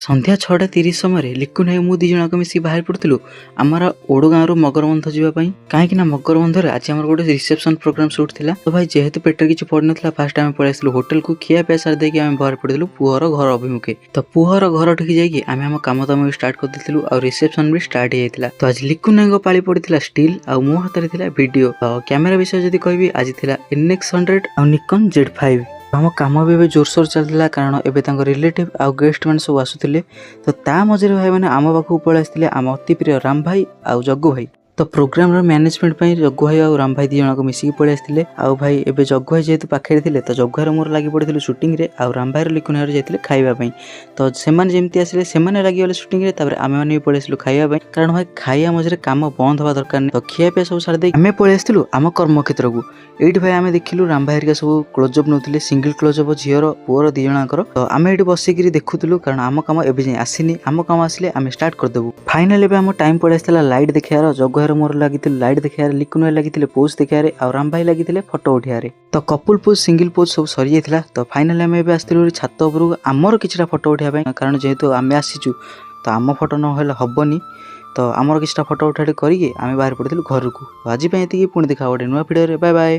ସନ୍ଧ୍ୟା 6:30 ସମୟରେ ଲିକୁନ ଭାଇ ମୁଁ 2 ଜଣକ ମିଶି ବାହାରି ପଡୁଥିଲୁ ଆମର ଓଡଗାଁରୁ ମଗରବନ୍ଧ ଯିବା ପାଇଁ। କାହିଁକି ନା ମଗରବନ୍ଧରେ ଆଜି ଆମର ଗୋଟେ ରିସେପ୍ସନ ପ୍ରୋଗ୍ରାମ ସୁଟ୍ ଥିଲା। ତ ଭାଇ ଯେହେତୁ ପେଟରେ କିଛି ପଡିନଥିଲା ଫାଷ୍ଟ ଆମେ ପଳେଇ ଆସିଲୁ ହୋଟେଲକୁ ଖିଆ ପିଆ ସାରି ଦେଇକି ଆମେ ବାହାରି ପଡିଥିଲୁ ପୁଅର ଘର ଅଭିମୁଖେ। ତ ପୁଅର ଘର ଠିକି ଯାଇକି ଆମେ ଆମ କାମ ଦାମ ବି ଷ୍ଟାର୍ଟ କରିଦେଇଥିଲୁ ଆଉ ରିସେପ୍ସନ ବି ଷ୍ଟାର୍ଟ ହେଇଯାଇଥିଲା। ତ ଆଜି ଲିକୁନ ଭାଇଙ୍କ ପାଳି ପଡିଥିଲା ଷ୍ଟିଲ ଆଉ ମୋ ହାତରେ ଥିଲା ଭିଡିଓ। ତ କ୍ୟାମେରା ବିଷୟ ଯଦି କହିବି ଆଜି ଥିଲା NX100 ଆଉ ନିକନ Z5। ଆମ କାମ ବି ଏବେ ଜୋରସୋର ଚାଲିଥିଲା କାରଣ ଏବେ ତାଙ୍କ ରିଲେଟିଭ ଆଉ ଗେଷ୍ଟ ମାନେ ସବୁ ଆସୁଥିଲେ। ତ ତା ମଝିରେ ଭାଇ ମାନେ ଆମ ପାଖକୁ ପଳେଇ ଆସିଥିଲେ ଆମ ଅତି ପ୍ରିୟ ରାମ ଭାଇ ଆଉ ଜଗ୍ଗୁ ଭାଇ। ତ ପ୍ରୋଗ୍ରାମର ମ୍ୟାନେଜମେଣ୍ଟ ପାଇଁ ଜଗ୍ଗୁ ଭାଇ ଆଉ ରାମ ଭାଇ 2 ଜଣକ ମିଶିକି ପଳେଇ ଆସିଥିଲେ। ଆଉ ଭାଇ ଏବେ ଜଗ୍ଗୁ ଭାଇ ଯେହେତୁ ପାଖରେ ଥିଲେ ତ ଜଗ୍ଗୁ ଭାଇର ମୋର ଲାଗି ପଡ଼ିଥିଲୁ ସୁଟିଂରେ ଆଉ ରାମ ଭାଇର ଲିକୁନ ଭାଇର ଯାଇଥିଲେ ଖାଇବା ପାଇଁ। ତ ସେମାନେ ଯେମିତି ଆସିଲେ ସେମାନେ ଲାଗିଗଲେ ସୁଟିଂରେ ତାପରେ ଆମେମାନେ ବି ପଳେଇ ଆସିଲୁ ଖାଇବା ପାଇଁ କାରଣ ଭାଇ ଖାଇବା ମଝିରେ କାମ ବନ୍ଦ ହବା ଦରକାର ନାହିଁ। ତ ଖିଆ ପିଆ ସବୁ ସାରି ଦେଇକି ଆମେ ପଳେଇ ଆସିଥିଲୁ ଆମ କର୍ମକ୍ଷେତ୍ରକୁ। ଏଇଠି ଭାଇ ଆମେ ଦେଖିଲୁ ରାମ ଭାଇ ହେରିକା ସବୁ କ୍ଲୋଜଅପ୍ ନଉଥିଲେ ସିଙ୍ଗଲ କ୍ଲୋଜଅପ୍ ଝିଅର ପୁଅର 2 ଜଣଙ୍କର। ତ ଆମେ ଏଠି ବସିକିରି ଦେଖୁଥିଲୁ କାରଣ ଆମ କାମ ଏବେ ଯାଏଁ ଆସିନି। ଆମ କାମ ଆସିଲେ ଆମେ ଷ୍ଟାର୍ଟ କରିଦେବୁ। ଫାଇନାଲି ଏବେ ଆମ ଟାଇମ ପଳେଇ ଆସିଥିଲା ଲାଇଟ୍ ଦେଖିବାର। ଜଗ୍ଗୁ ଭାଇର ମୋର ଲାଗିଥିଲୁ ଲାଇଟ୍ ଦେଖିବାରେ, ଲିକୁନ ଭାଇ ଲାଗିଥିଲେ ପୋଜ୍ ଦେଖିବାରେ ଆଉ ରାମ ଭାଇ ଲାଗିଥିଲେ ଫଟୋ ଉଠିବାରେ। ତ କପୁଲ ପୋଜ୍ ସିଙ୍ଗଲ ପୋଜ୍ ସବୁ ସରିଯାଇଥିଲା। ତ ଫାଇନାଲି ଆମେ ଏବେ ଆସିଥିଲୁ ଛାତ ଉପରକୁ ଆମର କିଛିଟା ଫଟୋ ଉଠିବା ପାଇଁ କାରଣ ଯେହେତୁ ଆମେ ଆସିଛୁ ତ ଆମ ଫଟୋ ନହେଲେ ହବନି। ତ ଆମର କିଛିଟା ଫଟୋ ଉଠାଉଠି କରିକି ଆମେ ବାହାରି ପଡ଼ିଥିଲୁ ଘରକୁ। ତ ଆଜି ପାଇଁ ଏତିକି, ପୁଣି ଦେଖା ଗୋଟେ ନୂଆ ଭିଡ଼ିଓରେ। Bye bye.